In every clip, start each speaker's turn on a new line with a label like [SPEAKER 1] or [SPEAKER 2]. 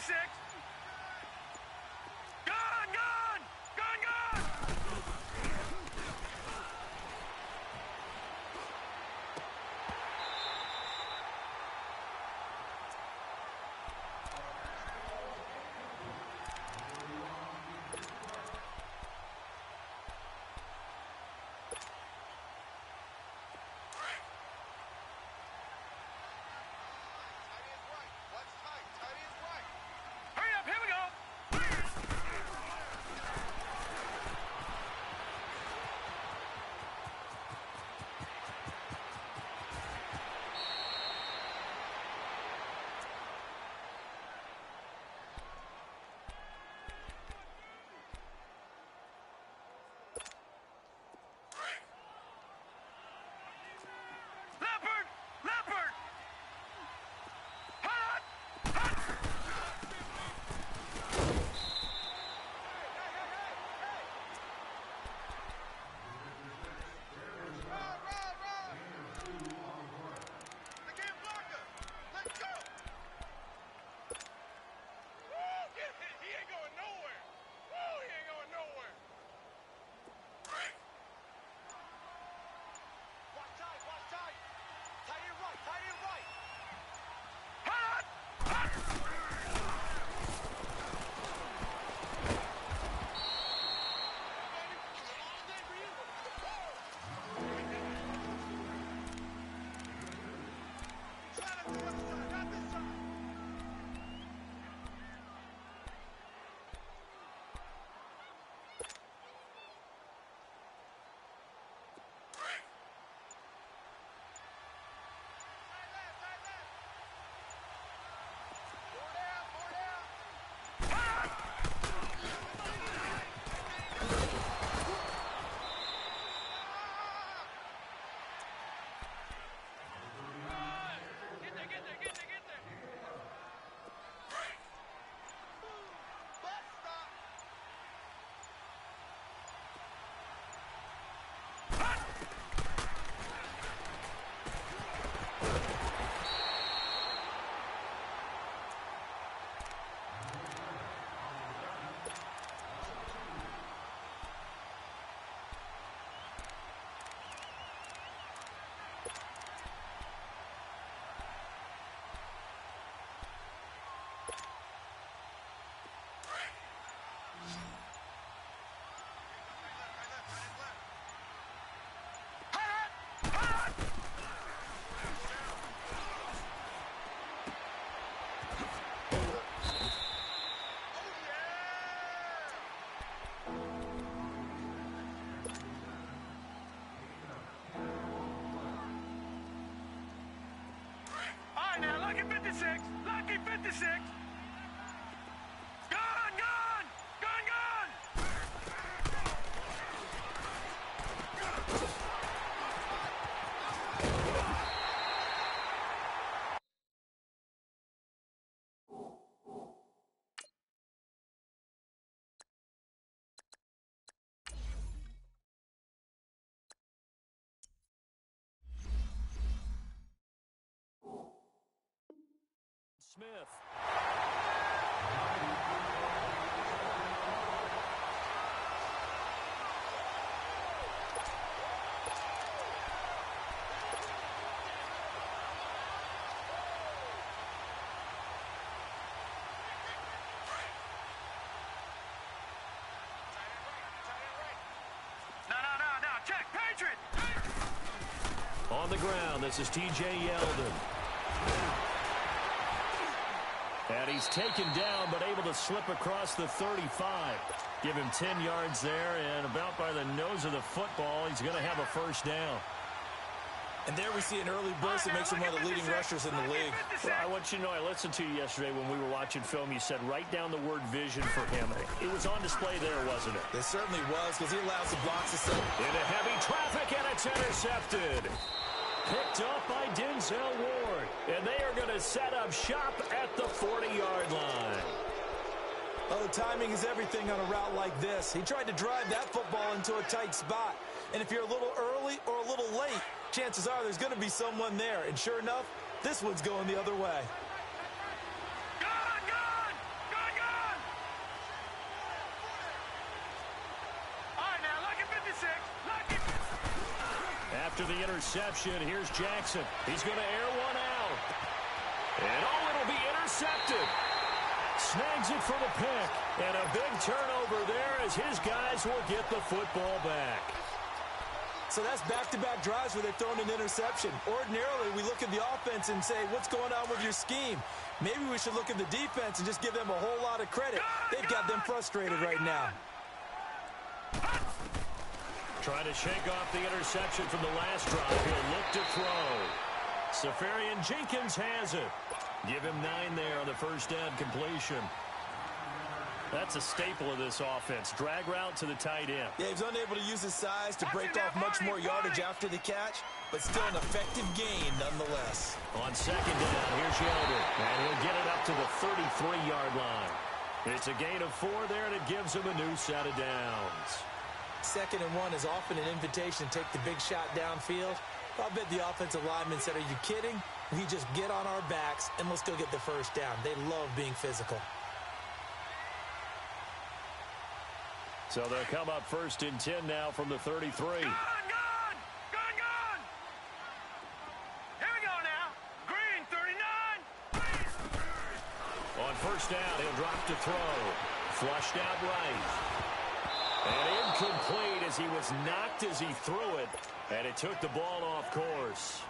[SPEAKER 1] 56. Gone, gone, gone, gone. Hurry up, here we go. Leopard! Leopard! Hot! Hot! The game blocker! Let's go! Woo! Get hit! He ain't going nowhere! Woo! He ain't going nowhere! Watch tight! Watch tight! Tight end right! Tight end right! Hot! Hot! Try to do it, son. Not this time. Side left, side left. Four down, four down. Hot! Get there, get there, get there, get there. Butt stop. Hot! Hot! Hot! Oh, yeah! All right, now, lucky 56. Lucky 56. Gone, gone! Gone, gone!
[SPEAKER 2] Smith.
[SPEAKER 1] No, check, Patriot!
[SPEAKER 2] On the ground, this is T.J. Yeldon. And he's taken down, but able to slip across the 35. Give him 10 yards there, and about by the nose of the football, he's going to have a first down.
[SPEAKER 3] And there we see an early burst that makes him one of the leading rushers in the league.
[SPEAKER 2] Well, I want you to know, I listened to you yesterday when we were watching film. You said write down the word vision for him. It was on display there, wasn't it?
[SPEAKER 3] It certainly was, because he allows the blocks to set.
[SPEAKER 2] Into heavy traffic, and it's intercepted. Picked up by Denzel Ward. And they are going to set up shop at the 40-yard line.
[SPEAKER 3] Oh, timing is everything on a route like this. He tried to drive that football into a tight spot. And if you're a little early or a little late, chances are there's going to be someone there. And sure enough, this one's going the other way.
[SPEAKER 1] Gone, gone,
[SPEAKER 2] the interception. Here's Jackson. He's going to air one out. And, it'll be intercepted. Snags it for the pick. And a big turnover there as his guys will get the football back.
[SPEAKER 3] So that's back-to-back drives where they're throwing an interception. Ordinarily, we look at the offense and say, what's going on with your scheme? Maybe we should look at the defense and just give them a whole lot of credit. They've got them frustrated right now.
[SPEAKER 2] Trying to shake off the interception from the last drive. He'll look to throw. Safarian Jenkins has it. Give him 9 there on the first down completion. That's a staple of this offense. Drag route to the tight end.
[SPEAKER 3] Yeah, he's unable to use his size to break off much more yardage after the catch, but still an effective gain nonetheless.
[SPEAKER 2] On second down, here's Yeldon, and he'll get it up to the 33-yard line. It's a gain of 4 there, and it gives him a new set of downs.
[SPEAKER 3] 2nd and 1 is often an invitation to take the big shot downfield. I'll bet the offensive lineman said, are you kidding? We just get on our backs, and let's go get the first down. They love being physical.
[SPEAKER 2] So they'll come up 1st and 10 now from the 33.
[SPEAKER 1] Gone! Here we go now. Green, 39.
[SPEAKER 2] On first down, he'll drop to throw. Flushed out right. And incomplete as he was knocked as he threw it. And it took the ball off course.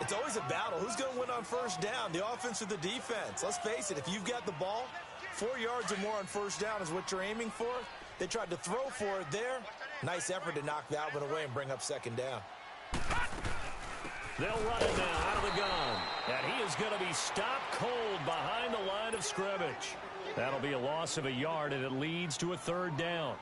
[SPEAKER 3] It's always a battle. Who's going to win on first down, the offense or the defense? Let's face it, if you've got the ball, 4 yards or more on first down is what you're aiming for. They tried to throw for it there. Nice effort to knock that one away and bring up 2nd down.
[SPEAKER 2] They'll run it now out of the gun. And he is going to be stopped cold behind the line of scrimmage. That'll be a loss of a yard, and it leads to a 3rd down.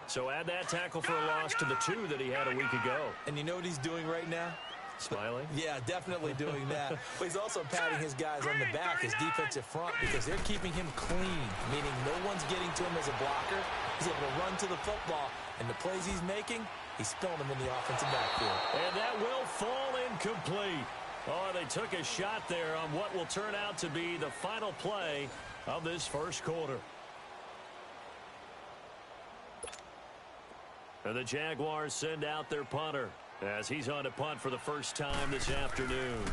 [SPEAKER 2] So add that tackle for a loss to the 2 that he had a week ago.
[SPEAKER 3] And you know what he's doing right now?
[SPEAKER 2] Smiling?
[SPEAKER 3] Yeah, definitely doing that. But he's also patting his guys on the back, his defensive front, because they're keeping him clean, meaning no one's getting to him as a blocker. He's able to run to the football, and the plays he's making, he's spilling them in the offensive backfield.
[SPEAKER 2] And that will fall incomplete. Oh, they took a shot there on what will turn out to be the final play of this first quarter. And the Jaguars send out their punter as he's on to punt for the first time this afternoon.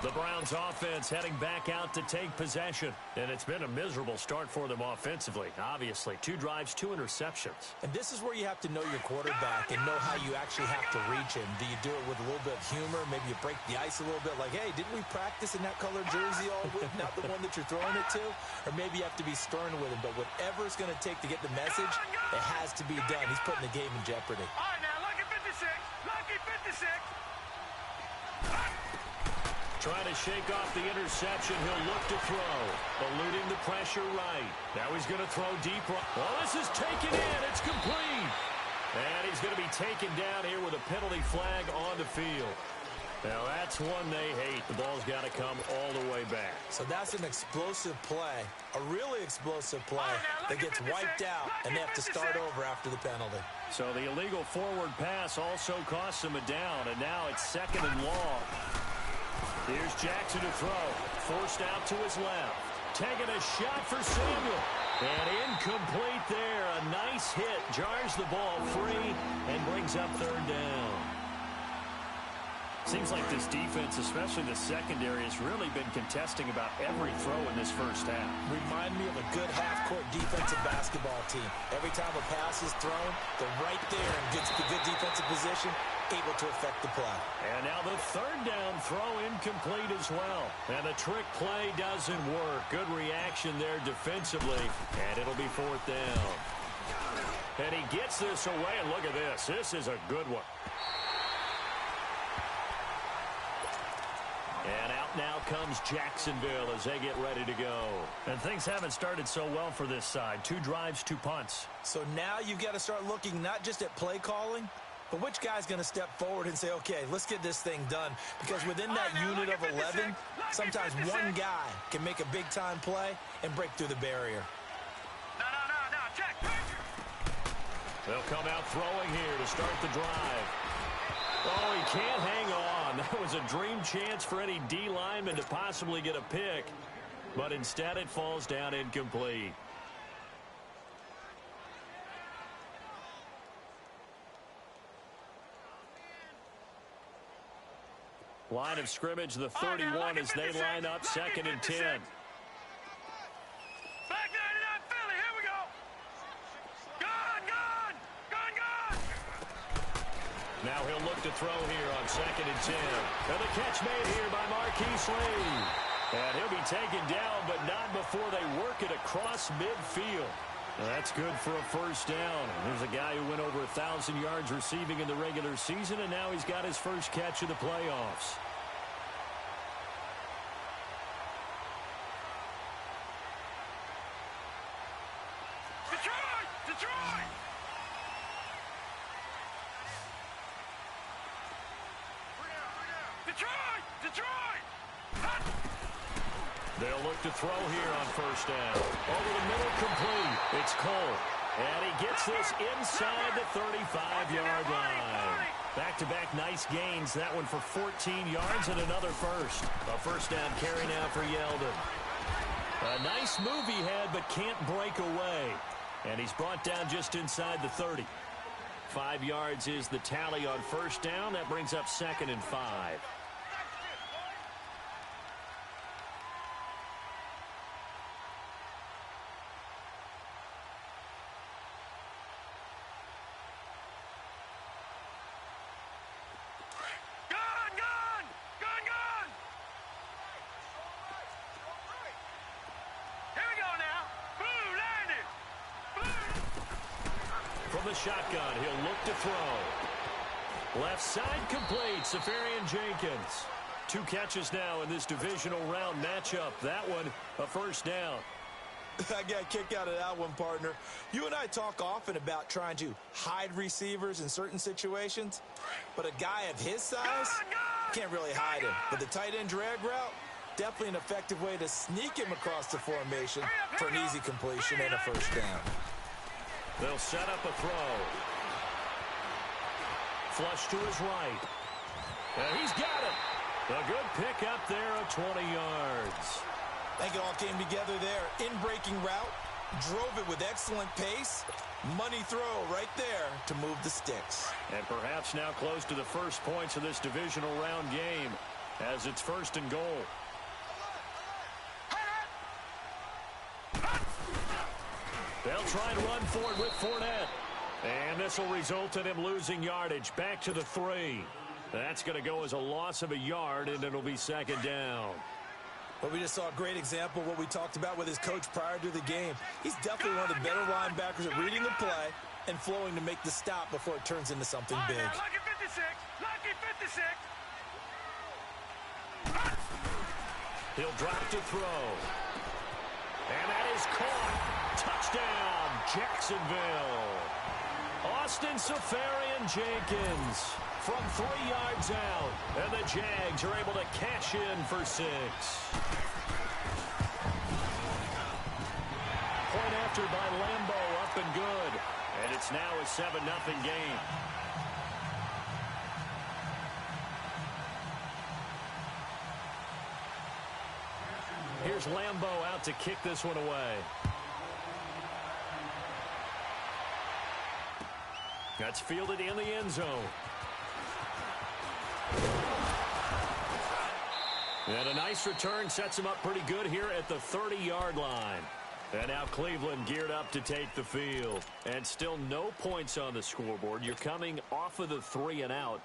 [SPEAKER 2] The Browns offense heading back out to take possession. And it's been a miserable start for them offensively, obviously. 2 drives, 2 interceptions.
[SPEAKER 3] And this is where you have to know your quarterback and know how you actually have to reach him. Do you do it with a little bit of humor? Maybe you break the ice a little bit like, hey, didn't we practice in that colored jersey all week? Not the one that you're throwing it to? Or maybe you have to be stern with him. But whatever it's going to take to get the message, it has to be done. He's putting the game in jeopardy.
[SPEAKER 1] All right, now, lucky 56. Lucky 56.
[SPEAKER 2] Trying to shake off the interception. He'll look to throw. Eluding the pressure right. Now he's going to throw deep. Well, this is taken in. It's complete. And he's going to be taken down here with a penalty flag on the field. Now that's one they hate. The ball's got to come all the way back.
[SPEAKER 3] So that's an explosive play, a really explosive play that gets wiped out, and they have to start over after the penalty.
[SPEAKER 2] So the illegal forward pass also costs him a down, and now it's 2nd and long. Here's Jackson to throw. Forced out to his left. Taking a shot for Samuel. And incomplete there. A nice hit. Jars the ball free and brings up 3rd down. Seems like this defense, especially the secondary, has really been contesting about every throw in this first half.
[SPEAKER 3] Remind me of a good half-court defensive basketball team. Every time a pass is thrown, they're right there and gets the good defensive position, able to affect the play. And
[SPEAKER 2] now the 3rd down throw incomplete as well. And the trick play doesn't work. Good reaction there defensively, and it'll be 4th down. And he gets this away, and look at this. This is a good one. And out now comes Jacksonville as they get ready to go. And things haven't started so well for this side. 2 drives, 2 punts.
[SPEAKER 3] So now you've got to start looking not just at play calling, but which guy's going to step forward and say, okay, let's get this thing done. Because within that unit of 11, sometimes one guy can make a big-time play and break through the barrier.
[SPEAKER 1] No, check.
[SPEAKER 2] They'll come out throwing here to start the drive. Oh, he can't hang on. That was a dream chance for any D lineman to possibly get a pick. but instead it falls down incomplete. Line of scrimmage, the 31 as they line up, 2nd and 10.
[SPEAKER 1] Back 99 Philly, here we go. Gone.
[SPEAKER 2] Now he'll look to throw here on 2nd and 10. And the catch made here by Marquise Lee. And he'll be taken down, but not before they work it across midfield. That's good for a first down. There's a guy who went over 1,000 yards receiving in the regular season, and now he's got his first catch of the playoffs.
[SPEAKER 1] Detroit!
[SPEAKER 2] They'll look to throw here on first down. Over the middle, complete. It's Cole. And he gets this inside the 35-yard line. Back-to-back nice gains. That one for 14 yards and another first. A first down carry now for Yeldon. A nice move he had, but can't break away. And he's brought down just inside the 30. 5 yards is the tally on first down. That brings up 2nd and 5. Shotgun, he'll look to throw. Left side complete, Safarian Jenkins. 2 catches now in this divisional round matchup. That one, a first down.
[SPEAKER 3] I got a kick out of that one, partner. You and I talk often about trying to hide receivers in certain situations, but a guy of his size can't really hide him. But the tight end drag route, definitely an effective way to sneak him across the formation for an easy completion and a first down.
[SPEAKER 2] They'll set up a throw. Flush to his right. And he's got it. A good pick up there of 20 yards.
[SPEAKER 3] I think it all came together there. In-breaking route. Drove it with excellent pace. Money throw right there to move the sticks.
[SPEAKER 2] And perhaps now close to the first points of this divisional round game as it's 1st and goal. They'll try and run for it with Fournette. And this will result in him losing yardage back to the 3. That's going to go as a loss of a yard, and it'll be 2nd down.
[SPEAKER 3] But we just saw a great example of what we talked about with his coach prior to the game. He's definitely one of the better linebackers at reading the play and flowing to make the stop before it turns into something big.
[SPEAKER 1] Lucky 56. Lucky 56.
[SPEAKER 2] He'll drop to throw. And that is caught. Touchdown, Jacksonville. Austin Safarian Jenkins from 3 yards out. And the Jags are able to cash in for 6. Point after by Lambo, up and good. And it's now a 7-0 game. Here's Lambo out to kick this one away. That's fielded in the end zone. And a nice return sets him up pretty good here at the 30-yard line. And now Cleveland geared up to take the field. And still no points on the scoreboard. You're coming off of the 3 and out.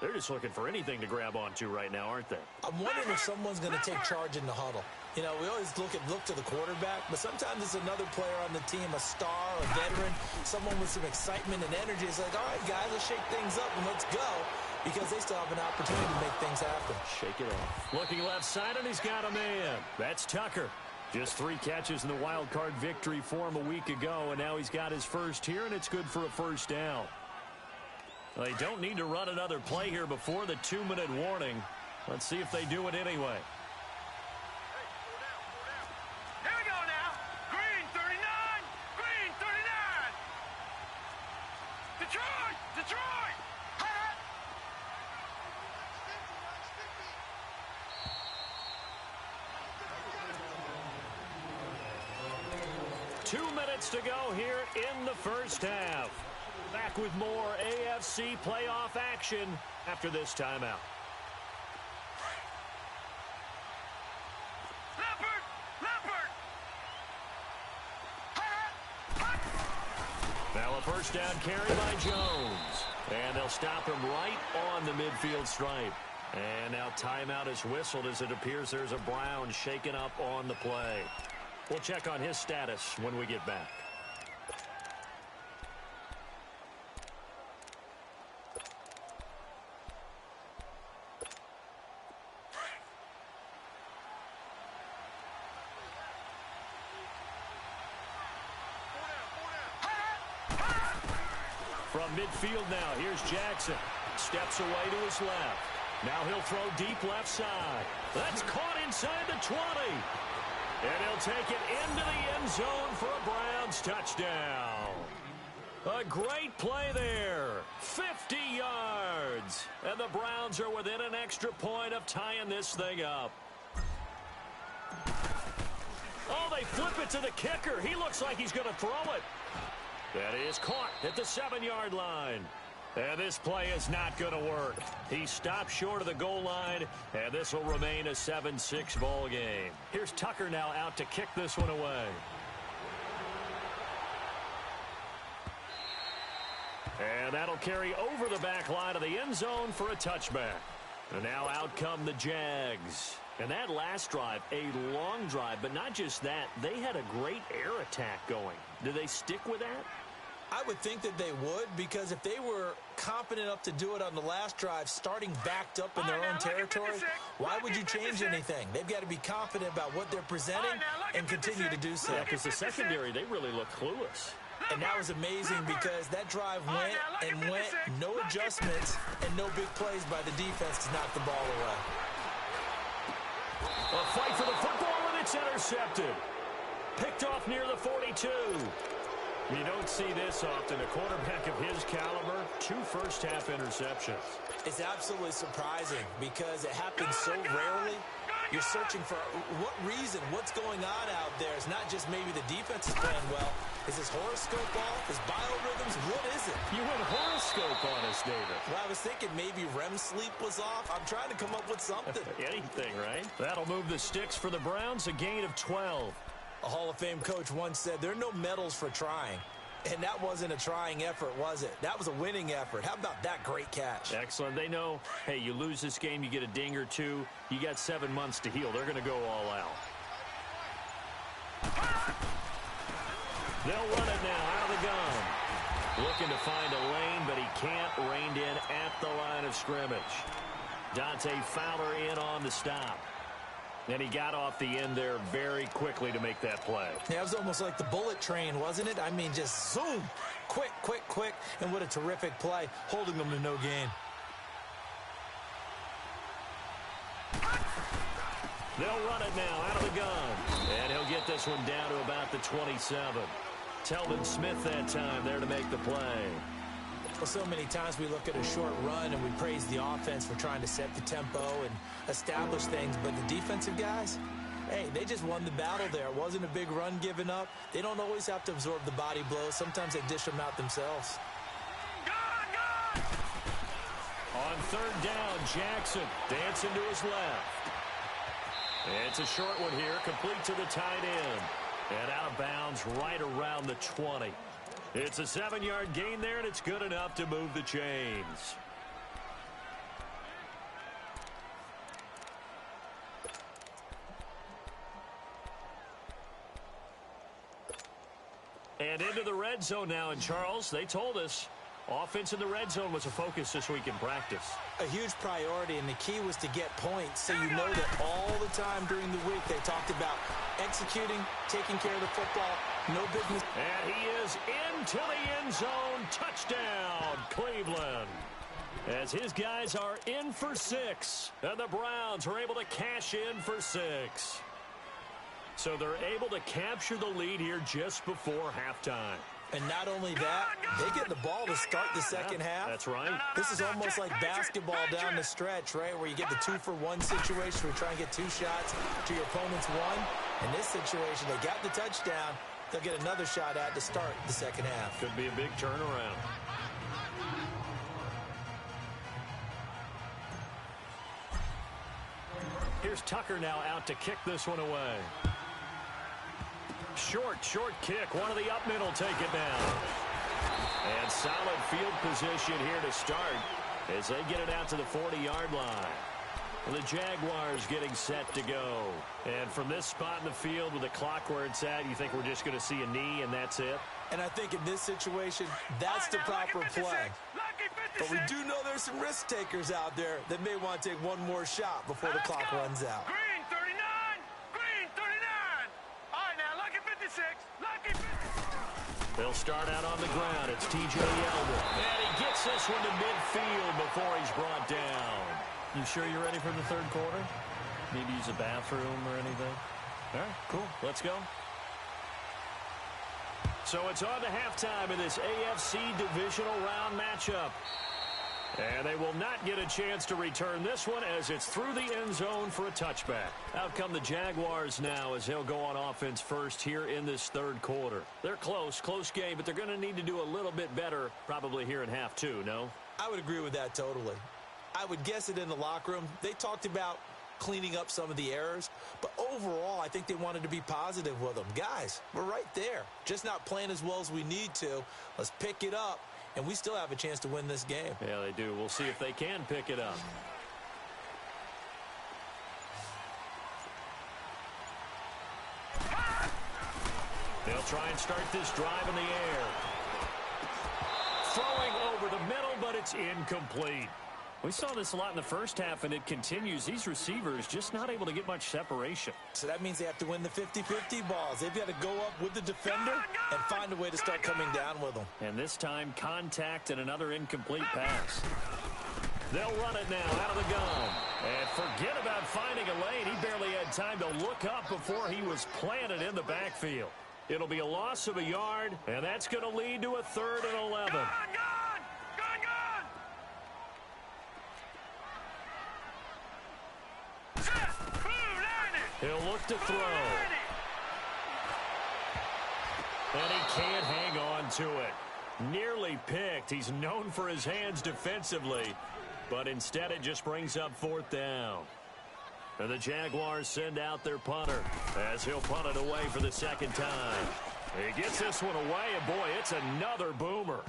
[SPEAKER 2] They're just looking for anything to grab onto right now, aren't they?
[SPEAKER 3] I'm wondering if someone's going to take charge in the huddle. You know, we always look to the quarterback, but sometimes it's another player on the team, a star, a veteran, someone with some excitement and energy. It's like, all right, guys, let's shake things up and let's go, because they still have an opportunity to make things happen.
[SPEAKER 2] Shake it off. Looking left side, and he's got a man. That's Tucker. Just 3 catches in the wild card victory for him a week ago, and now he's got his first here, and it's good for a first down. They don't need to run another play here before the 2-minute warning. Let's see if they do it anyway.
[SPEAKER 1] Here we go now. Green 39. Green 39. Detroit. Detroit.
[SPEAKER 2] 2 minutes to go here in the first half. Back with more AFC playoff action after this timeout. Now a first down carry by Jones. And they'll stop him right on the midfield stripe. And now timeout is whistled as it appears there's a Brown shaken up on the play. We'll check on his status when we get back. From midfield now, here's Jackson. Steps away to his left. Now he'll throw deep left side. That's caught inside the 20. And he'll take it into the end zone for a Browns touchdown. A great play there. 50 yards. And the Browns are within an extra point of tying this thing up. Oh, they flip it to the kicker. He looks like he's going to throw it. That is caught at the 7-yard line. And this play is not going to work. He stopped short of the goal line, and this will remain a 7-6 ball game. Here's Tucker now out to kick this one away. And that'll carry over the back line of the end zone for a touchback. And now out come the Jags. And that last drive, a long drive, but not just that. They had a great air attack going. Do they stick with that?
[SPEAKER 3] I would think that they would, because if they were confident enough to do it on the last drive, starting backed up in their own territory, why would you change anything? They've got to be confident about what they're presenting and continue to do so.
[SPEAKER 2] Yeah, because the secondary, they really look clueless.
[SPEAKER 3] And that was amazing because that drive went and went, no adjustments, and no big plays by the defense to knock the ball away.
[SPEAKER 2] A fight for the football, and it's intercepted. Picked off near the 42. You don't see this often. A quarterback of his caliber, 2 first-half interceptions.
[SPEAKER 3] It's absolutely surprising because it happens so rarely. You're searching for what reason, what's going on out there. It's not just maybe the defense is playing well. Is his horoscope off? His biorhythms? What is it?
[SPEAKER 2] You went horoscope on us, David.
[SPEAKER 3] Well, I was thinking maybe REM sleep was off. I'm trying to come up with something.
[SPEAKER 2] Anything, right? That'll move the sticks for the Browns, a gain of 12.
[SPEAKER 3] A Hall of Fame coach once said, there are no medals for trying. And that wasn't a trying effort, was it? That was a winning effort. How about that great catch?
[SPEAKER 2] Excellent. They know, hey, you lose this game, you get a ding or two. You got 7 months to heal. They're going to go all out. They'll run it now out of the gun. Looking to find a lane, but he can't. Reined in at the line of scrimmage. Dante Fowler in on the stop. And he got off the end there very quickly to make that play.
[SPEAKER 3] Yeah, it was almost like the bullet train, wasn't it? I mean, just zoom. Quick, quick, quick. And what a terrific play, holding them to no gain.
[SPEAKER 2] They'll run it now out of the gun. And he'll get this one down to about the 27. Telvin Smith that time there to make the play.
[SPEAKER 3] Well, so many times we look at a short run and we praise the offense for trying to set the tempo and establish things, but the defensive guys, hey, they just won the battle there. It wasn't a big run given up. They don't always have to absorb the body blows. Sometimes they dish them out themselves.
[SPEAKER 2] On third down, Jackson dancing to his left. It's a short one here, complete to the tight end. And out of bounds right around the 20. It's a 7-yard gain there, and it's good enough to move the chains. And into the red zone now, and Charles, they told us offense in the red zone was a focus this week in practice.
[SPEAKER 3] A huge priority, and the key was to get points, so you know that all the time during the week they talked about executing, taking care of the football, no business.
[SPEAKER 2] And he is into the end zone. Touchdown, Cleveland. As his guys are in for 6, and the Browns are able to cash in for 6. So they're able to capture the lead here just before halftime.
[SPEAKER 3] And not only that, they get the ball to start the second half.
[SPEAKER 2] That's right.
[SPEAKER 3] This is almost like basketball down the stretch, right, where you get the 2-for-1 situation where you try and get 2 shots to your opponent's 1. In this situation, they got the touchdown, they'll get another shot at to start the second half.
[SPEAKER 2] Could be a big turnaround. Here's Tucker now out to kick this one away. Short kick. One of the up middle take it down. And solid field position here to start as they get it out to the 40-yard line. And the Jaguars getting set to go. And from this spot in the field with the clock where it's at, you think we're just going to see a knee and that's it?
[SPEAKER 3] And I think in this situation, that's the proper play. But we do know there's some risk takers out there that may want to take one more shot before the clock runs out.
[SPEAKER 1] Green 39! Green 39! All right, now, lucky 56. Lucky 56.
[SPEAKER 2] They'll start out on the ground. It's T.J. Yeldon. And he gets this one to midfield before he's brought down. You sure you're ready for the third quarter? Maybe use a bathroom or anything? All right, cool. Let's go. So it's on to halftime in this AFC divisional round matchup. And they will not get a chance to return this one as it's through the end zone for a touchback. Out come the Jaguars now as they'll go on offense first here in this third quarter. They're close game, but they're going to need to do a little bit better probably here in half two, no?
[SPEAKER 3] I would agree with that totally. I would guess it in the locker room. They talked about cleaning up some of the errors, but overall, I think they wanted to be positive with them. Guys, we're right there. Just not playing as well as we need to. Let's pick it up, and we still have a chance to win this game.
[SPEAKER 2] Yeah, they do. We'll see if they can pick it up. They'll try and start this drive in the air. Throwing over the middle, but it's incomplete. We saw this a lot in the first half, and it continues. These receivers just not able to get much separation.
[SPEAKER 3] So that means they have to win the 50-50 balls. They've got to go up with the defender and find a way to start coming down with them.
[SPEAKER 2] And this time, contact and another incomplete pass. They'll run it now out of the gun. And forget about finding a lane. He barely had time to look up before he was planted in the backfield. It'll be a loss of a yard, and that's going to lead to a 3rd and 11. He'll look to throw. And he can't hang on to it. Nearly picked. He's known for his hands defensively, but instead it just brings up 4th down. And the Jaguars send out their punter as he'll punt it away for the second time. He gets this one away, and boy, it's another boomer.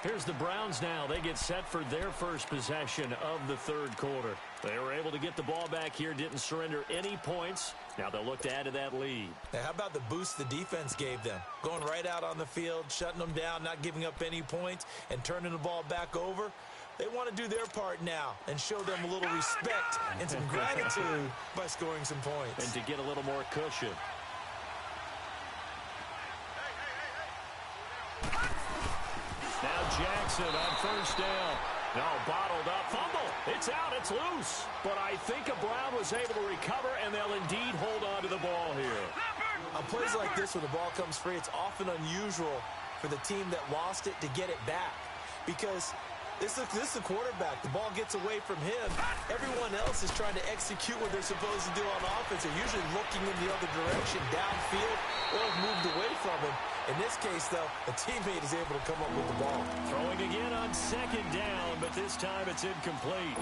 [SPEAKER 2] Here's the Browns now. They get set for their first possession of the third quarter. They were able to get the ball back here, didn't surrender any points. Now they'll look to add to that lead.
[SPEAKER 3] Now, how about the boost the defense gave them? Going right out on the field, shutting them down, not giving up any points, and turning the ball back over. They want to do their part now and show them a little respect and some gratitude by scoring some points.
[SPEAKER 2] And to get a little more cushion. Now Jackson on first down. No, bottled up. Fumble. It's out. It's loose. But I think a Brown was able to recover, and they'll indeed hold on to the ball here.
[SPEAKER 3] On plays like this where the ball comes free, it's often unusual for the team that lost it to get it back. Because this is the quarterback. The ball gets away from him. Everyone else is trying to execute what they're supposed to do on offense. They're usually looking in the other direction, downfield, or have moved away from him. In this case, though, a teammate is able to come up with the ball.
[SPEAKER 2] Throwing again on second down, but this time it's incomplete.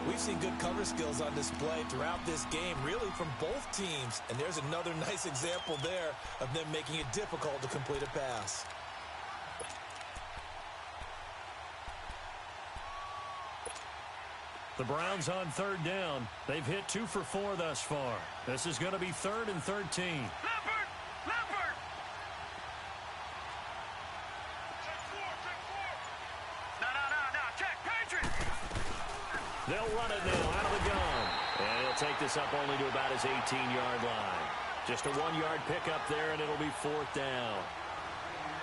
[SPEAKER 3] We've seen good cover skills on display throughout this game, really from both teams. And there's another nice example there of them making it difficult to complete a pass.
[SPEAKER 2] The Browns on third down. They've hit 2 for 4 thus far. This is going to be 3rd and 13. They'll run it now out of the gun. And he'll take this up only to about his 18-yard line. Just a 1-yard pickup there, and it'll be 4th down.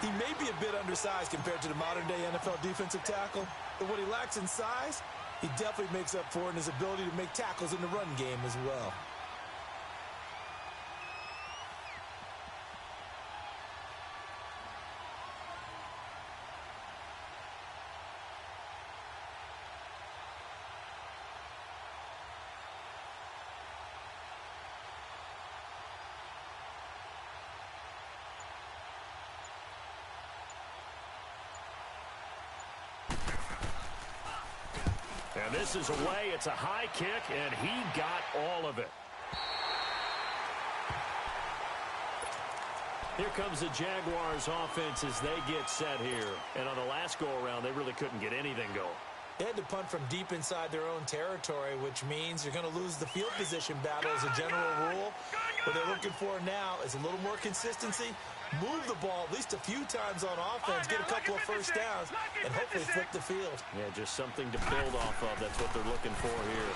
[SPEAKER 3] He may be a bit undersized compared to the modern-day NFL defensive tackle, but what he lacks in size, he definitely makes up for in his ability to make tackles in the run game as well.
[SPEAKER 2] And this is away. It's a high kick, and he got all of it. Here comes the Jaguars offense as they get set here. And on the last go-around, they really couldn't get anything going.
[SPEAKER 3] They had to punt from deep inside their own territory, which means you're going to lose the field position battle as a general rule. What they're looking for now is a little more consistency, move the ball at least a few times on offense, get a couple of first downs, and hopefully flip the field.
[SPEAKER 2] Yeah, just something to build off of. That's what they're looking for here.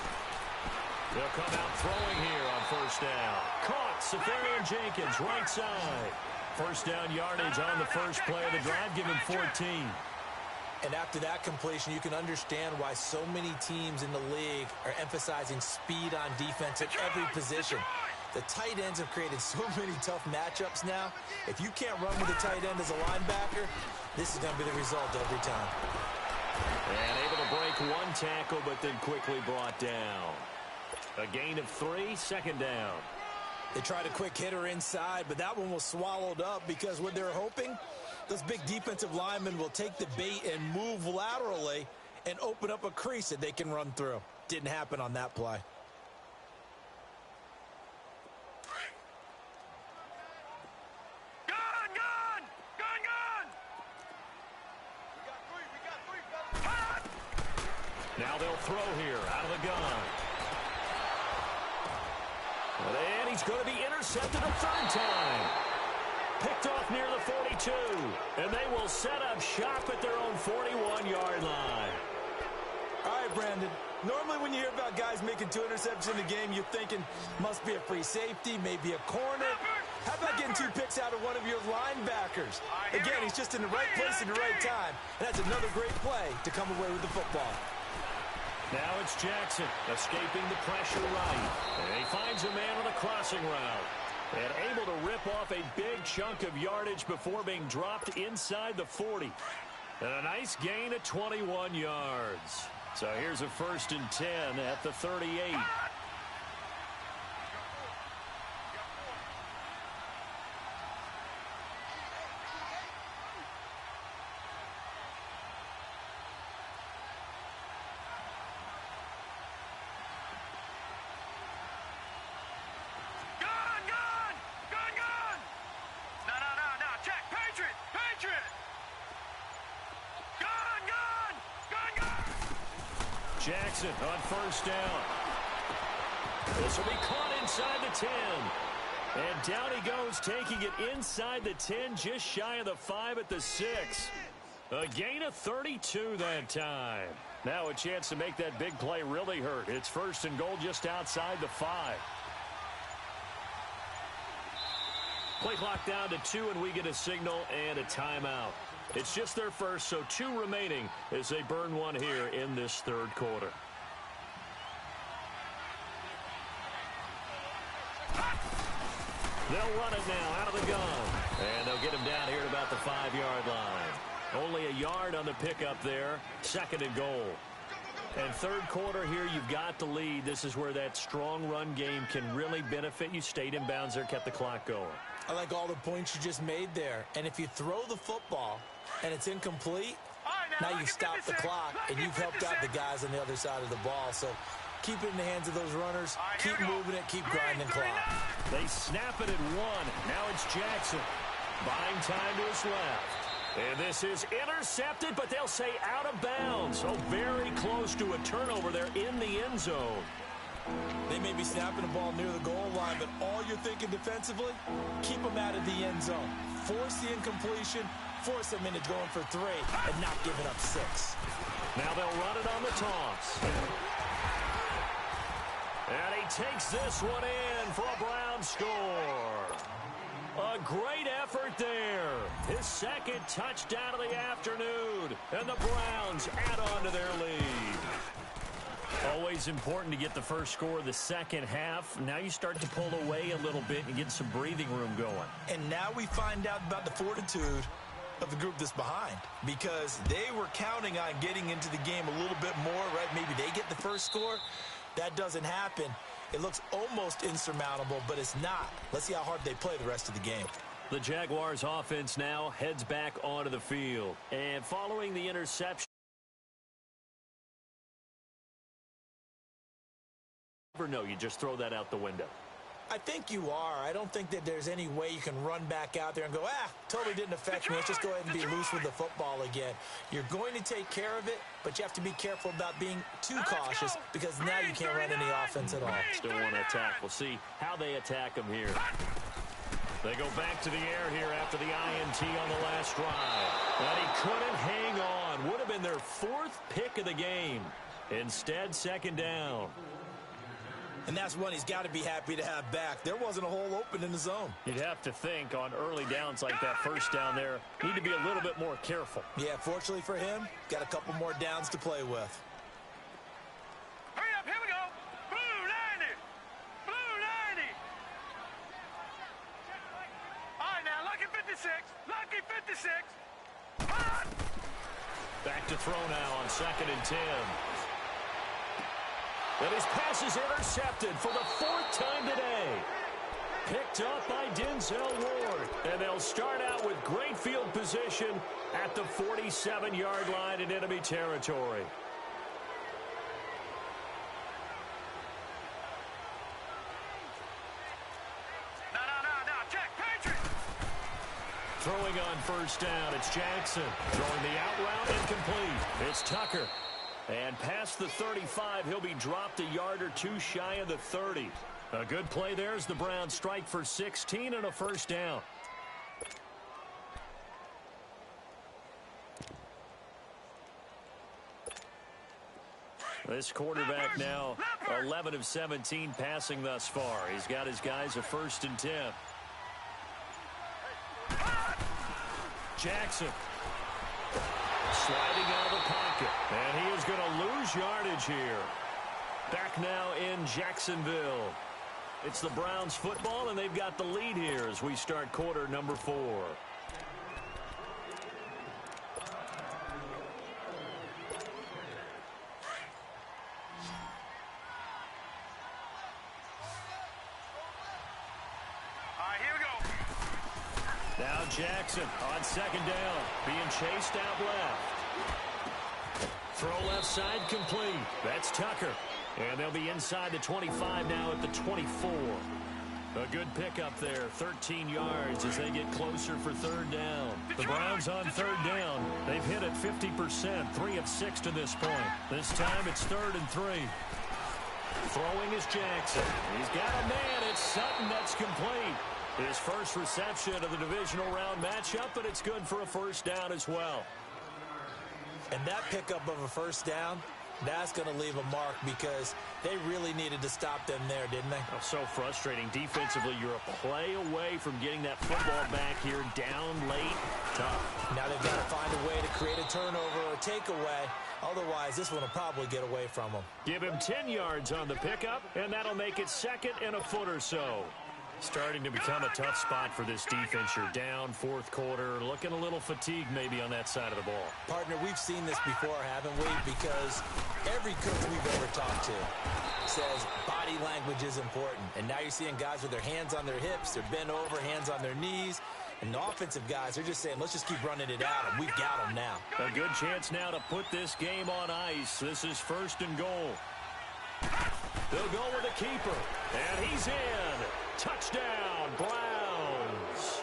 [SPEAKER 2] They'll come out throwing here on first down. Caught, Safarian Jenkins, right side. First down yardage on the first play of the drive, give him 14.
[SPEAKER 3] And after that completion, you can understand why so many teams in the league are emphasizing speed on defense at every position. The tight ends have created so many tough matchups now. If you can't run with a tight end as a linebacker, this is going to be the result every time.
[SPEAKER 2] And able to break one tackle, but then quickly brought down. A gain of 3, second down.
[SPEAKER 3] They tried a quick hitter inside, but that one was swallowed up because what they're hoping, those big defensive linemen will take the bait and move laterally and open up a crease that they can run through. Didn't happen on that play.
[SPEAKER 2] Now they'll throw here out of the gun. And he's going to be intercepted a third time. Picked off near the 42. And they will set up shop at their own 41-yard line.
[SPEAKER 3] All right, Brandon. Normally when you hear about guys making 2 interceptions in a game, you're thinking must be a free safety, maybe a corner. How about getting 2 picks out of one of your linebackers? Again, he's just in the right place at the right time. And that's another great play to come away with the football.
[SPEAKER 2] Now it's Jackson escaping the pressure right. And he finds a man on a crossing route. And able to rip off a big chunk of yardage before being dropped inside the 40. And a nice gain of 21 yards. So here's a 1st and 10 at the 38. Jackson on first down. This will be caught inside the 10. And down he goes, taking it inside the 10, just shy of the 5 at the 6. A gain of 32 that time. Now a chance to make that big play really hurt. It's 1st and goal just outside the 5. Play clock down to 2, and we get a signal and a timeout. It's just their first, so 2 remaining as they burn one here in this 3rd quarter. They'll run it now out of the gun. And they'll get him down here at about the 5-yard line. Only a yard on the pickup there. 2nd and goal. And 3rd quarter here, you've got the lead. This is where that strong run game can really benefit you. Stayed in bounds there, kept the clock going.
[SPEAKER 3] I like all the points you just made there. And if you throw the football and it's incomplete, now you stop the clock and you've helped out the guys on the other side of the ball. So keep it in the hands of those runners. Keep moving it. Keep grinding clock.
[SPEAKER 2] They snap it at 1. Now it's Jackson. Buying time to his left. And this is intercepted, but they'll say out of bounds. So very close to a turnover there in the end zone.
[SPEAKER 3] They may be snapping the ball near the goal line, but all you're thinking defensively, keep them out of the end zone. Force the incompletion, force them into going for 3, and not giving up 6.
[SPEAKER 2] Now they'll run it on the toss. And he takes this one in for a Brown score. A great effort there. His 2nd touchdown of the afternoon. And the Browns add on to their lead. Always important to get the first score of the second half. Now you start to pull away a little bit and get some breathing room going.
[SPEAKER 3] And now we find out about the fortitude of the group that's behind, because they were counting on getting into the game a little bit more, right? Maybe they get the first score. That doesn't happen. It looks almost insurmountable, but it's not. Let's see how hard they play the rest of the game.
[SPEAKER 2] The Jaguars offense now heads back onto the field. And following the interception, or no, you just throw that out the window?
[SPEAKER 3] I think you are. I don't think that there's any way you can run back out there and go, totally didn't affect me. Let's just go ahead and be loose with the football again. You're going to take care of it, but you have to be careful about being too cautious because now you can't run any offense at all.
[SPEAKER 2] Still want to attack. We'll see how they attack them here. They go back to the air here after the INT on the last drive. But he couldn't hang on. Would have been their 4th pick of the game. Instead, 2nd down.
[SPEAKER 3] And that's one he's got to be happy to have back. There wasn't a hole open in the zone.
[SPEAKER 2] You'd have to think on early downs like that, first down there, need to be a little bit more careful.
[SPEAKER 3] Yeah, fortunately for him, got a couple more downs to play with.
[SPEAKER 1] Hurry up, here we go. Blue 90. Blue 90. All right, now, lucky 56. Lucky 56. Hot.
[SPEAKER 2] Back to throw now on 2nd and 10. And his pass is intercepted for the 4th time today. Picked up by Denzel Ward. And they'll start out with great field position at the 47-yard line in enemy territory.
[SPEAKER 1] No, check, Patriot.
[SPEAKER 2] Throwing on first down, it's Jackson. Throwing the out route, incomplete. It's Tucker. And past the 35, he'll be dropped a yard or 2 shy of the 30. A good play there as the Browns strike for 16 and a first down. This quarterback now 11 of 17 passing thus far. He's got his guys a 1st and 10. Jackson. Sliding out of the pocket. And he is going to lose yardage here. Back now in Jacksonville. It's the Browns football, and they've got the lead here as we start quarter number 4. Now Jackson on 2nd down, being chased out left. Throw left side complete. That's Tucker. And they'll be inside the 25 now at the 24. A good pickup there, 13 yards as they get closer for 3rd down. The Browns on 3rd down. They've hit it 50%, 3 of 6 to this point. This time it's 3rd and 3. Throwing is Jackson. He's got a man. It's Sutton. That's complete. His first reception of the divisional round matchup, but it's good for a first down as well.
[SPEAKER 3] And that pickup of a first down, that's going to leave a mark because they really needed to stop them there, didn't they?
[SPEAKER 2] Oh, so frustrating. Defensively, you're a play away from getting that football back here down late. Tough.
[SPEAKER 3] Now they've got to find a way to create a turnover or takeaway. Otherwise, this one will probably get away from them.
[SPEAKER 2] Give him 10 yards on the pickup, and that'll make it 2nd and a foot or so. Starting to become a tough spot for this defense. You're down 4th quarter, looking a little fatigued maybe on that side of the ball.
[SPEAKER 3] Partner, we've seen this before, haven't we? Because every coach we've ever talked to says body language is important. And now you're seeing guys with their hands on their hips, they're bent over, hands on their knees. And the offensive guys are just saying, let's just keep running it out, and we've got them now.
[SPEAKER 2] A good chance now to put this game on ice. This is 1st and goal. They'll go with a keeper, and he's in. Touchdown, Browns.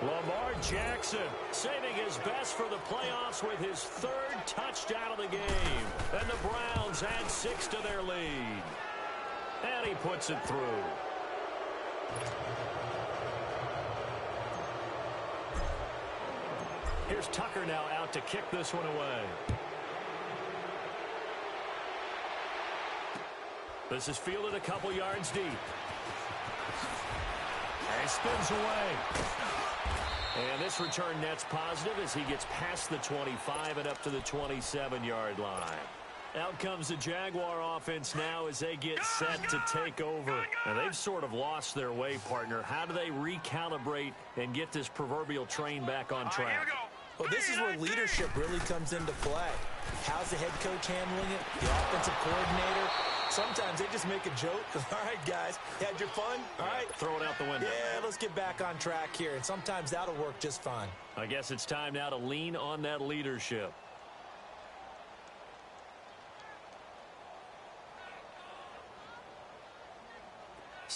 [SPEAKER 2] Lamar Jackson saving his best for the playoffs with his 3rd touchdown of the game. And the Browns add 6 to their lead. And he puts it through. Here's Tucker now out to kick this one away. This is fielded a couple yards deep. And he spins away. And this return net's positive as he gets past the 25 and up to the 27-yard line. Out comes the Jaguar offense now as they get set to take over. And they've sort of lost their way, partner. How do they recalibrate and get this proverbial train back on track?
[SPEAKER 3] Well, this is where leadership really comes into play. How's the head coach handling it? The offensive coordinator? Sometimes they just make a joke. All right, guys, had your fun? All right.
[SPEAKER 2] Throw it out the window.
[SPEAKER 3] Yeah, let's get back on track here. And sometimes that'll work just fine.
[SPEAKER 2] I guess it's time now to lean on that leadership.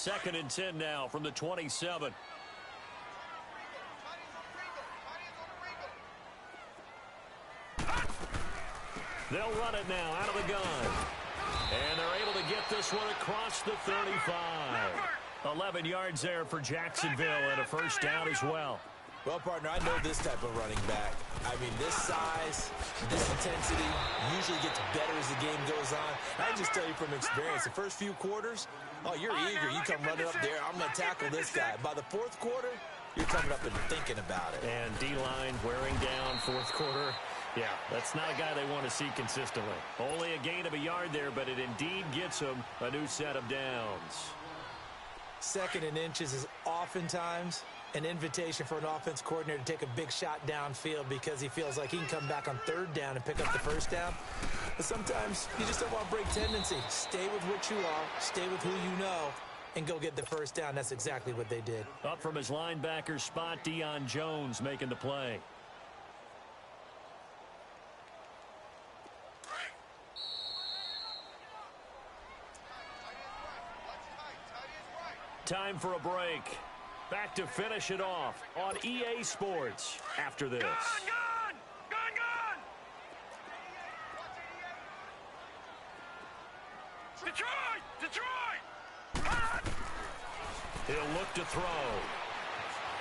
[SPEAKER 2] 2nd and 10 now from the 27. They'll run it now out of the gun. And they're able to get this one across the 35. 11 yards there for Jacksonville and a first down as well.
[SPEAKER 3] Well, partner, I know this type of running back. I mean, this size, this intensity usually gets better as the game goes on. I can just tell you from experience, the first few quarters, oh, you're eager. You come running up there, I'm going to tackle this guy. By the fourth quarter, you're coming up and thinking about it.
[SPEAKER 2] And D-line wearing down fourth quarter. Yeah, that's not a guy they want to see consistently. Only a gain of a yard there, but it indeed gets them a new set of downs.
[SPEAKER 3] 2nd and inches is oftentimes an invitation for an offense coordinator to take a big shot downfield because he feels like he can come back on 3rd down and pick up the first down. But sometimes you just don't want to break tendency. Stay with what you are, stay with who you know, and go get the first down. That's exactly what they did.
[SPEAKER 2] Up from his linebacker spot, Deion Jones making the play. Time for a break. Back to finish it off on EA Sports after this.
[SPEAKER 1] Gun! Detroit!
[SPEAKER 2] He'll look to throw.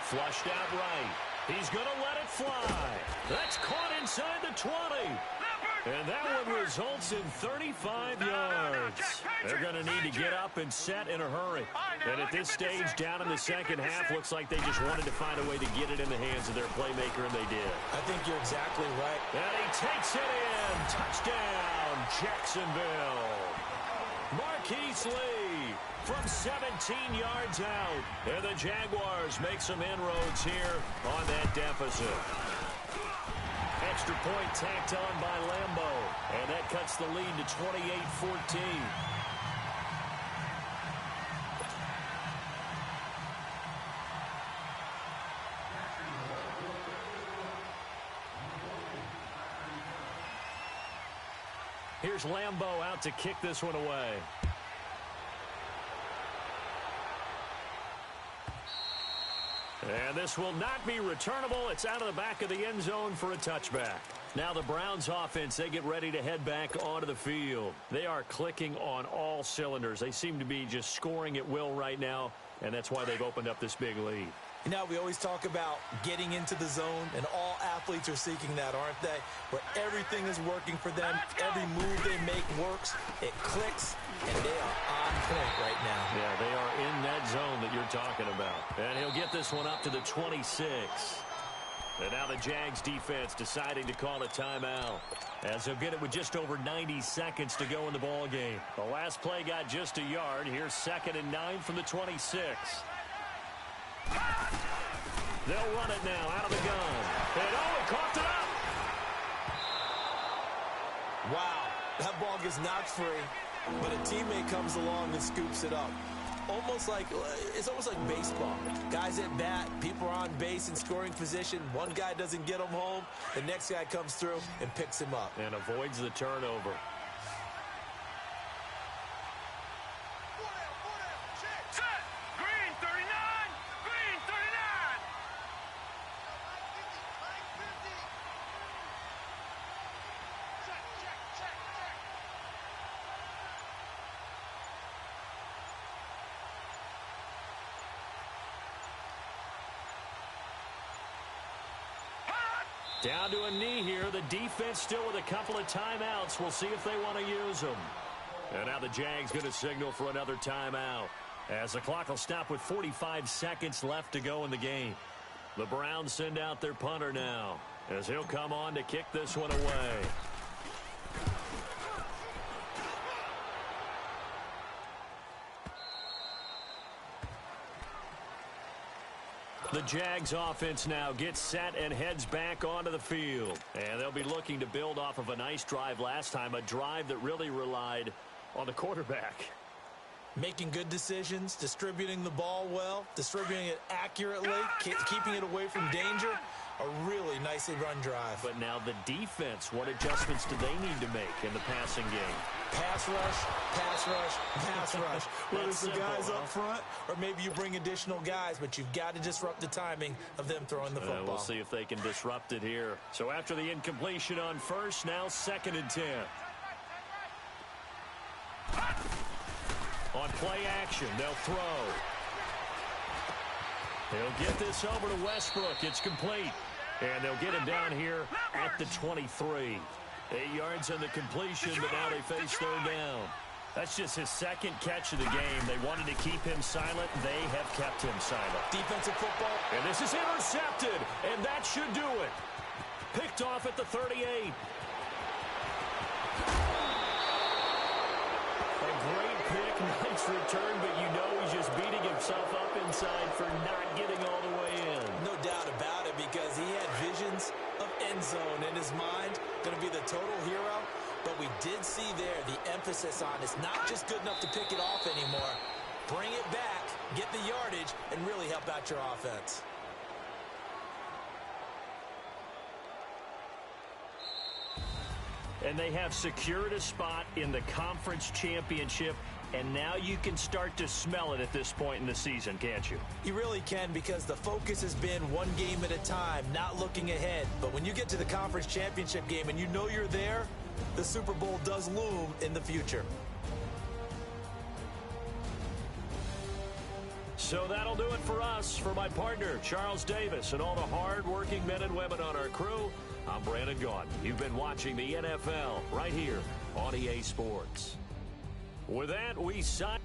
[SPEAKER 2] Flushed out right. He's going to let it fly. That's caught inside the 20. And that one results in 35 yards. They're going to need to get up and set in a hurry. And at this stage, down in the second half, looks like they just wanted to find a way to get it in the hands of their playmaker, and they did.
[SPEAKER 3] I think you're exactly right.
[SPEAKER 2] And he takes it in. Touchdown, Jacksonville. Marquise Lee from 17 yards out. And the Jaguars make some inroads here on that deficit. Extra point tacked on by Lambo. And that cuts the lead to 28-14. Here's Lambo out to kick this one away. And this will not be returnable. It's out of the back of the end zone for a touchback. Now the Browns offense, they get ready to head back onto the field. They are clicking on all cylinders. They seem to be just scoring at will right now, and that's why they've opened up this big lead.
[SPEAKER 3] You know, we always talk about getting into the zone, and all athletes are seeking that, aren't they? Where everything is working for them, every move they make works, it clicks, and they are on point right now.
[SPEAKER 2] Yeah, they are in that zone that you're talking about. And he'll get this one up to the 26. And now the Jags defense deciding to call a timeout, as they'll get it with just over 90 seconds to go in the ball game. The last play got just a yard. Here's 2nd and 9 from the 26. They'll run it now out of the gun. And he coughed it up.
[SPEAKER 3] Wow, that ball gets knocked free, but a teammate comes along and scoops it up. It's almost like baseball. Guys at bat, people are on base in scoring position. One guy doesn't get him home. The next guy comes through and picks him up.
[SPEAKER 2] And avoids the turnover. Down to a knee here. The defense still with a couple of timeouts. We'll see if they want to use them. And now the Jags going to signal for another timeout, as the clock will stop with 45 seconds left to go in the game. The Browns send out their punter now, as he'll come on to kick this one away. The Jags offense now gets set and heads back onto the field. And they'll be looking to build off of a nice drive last time, a drive that really relied on the quarterback.
[SPEAKER 3] Making good decisions, distributing the ball well, distributing it accurately, keeping it away from danger. a really nicely run drive.
[SPEAKER 2] But now the defense, what adjustments do they need to make in the passing game?
[SPEAKER 3] Pass rush, pass rush, pass rush. Whether it's the guys
[SPEAKER 2] simple,
[SPEAKER 3] up front or maybe you bring additional guys, but you've got to disrupt the timing of them throwing the football.
[SPEAKER 2] We'll see if they can disrupt it here. So after the incompletion on first, now 2nd and 10. On play action, they'll throw. They'll get this over to Westbrook. It's complete. And they'll get him down here at the 23. 8 yards on the completion, but now they face 3rd down. That's just his 2nd catch of the game. They wanted to keep him silent. They have kept him silent.
[SPEAKER 3] Defensive football.
[SPEAKER 2] And this is intercepted, and that should do it. Picked off at the 38. A great pick, nice return, but you know he's just beating himself up inside for not getting all the way in.
[SPEAKER 3] No doubt about it, because he had visions of end zone in his mind. Going to be the total hero. But we did see there the emphasis on it's not just good enough to pick it off anymore. Bring it back, get the yardage, and really help out your offense.
[SPEAKER 2] And they have secured a spot in the conference championship, and now you can start to smell it at this point in the season, can't you?
[SPEAKER 3] You really can, because the focus has been one game at a time, not looking ahead. But when you get to the conference championship game and you know you're there, the Super Bowl does loom in the future.
[SPEAKER 2] So that'll do it for us. For my partner, Charles Davis, and all the hard-working men and women on our crew, I'm Brandon Gaudin. You've been watching the NFL right here on EA Sports. With that, we sign.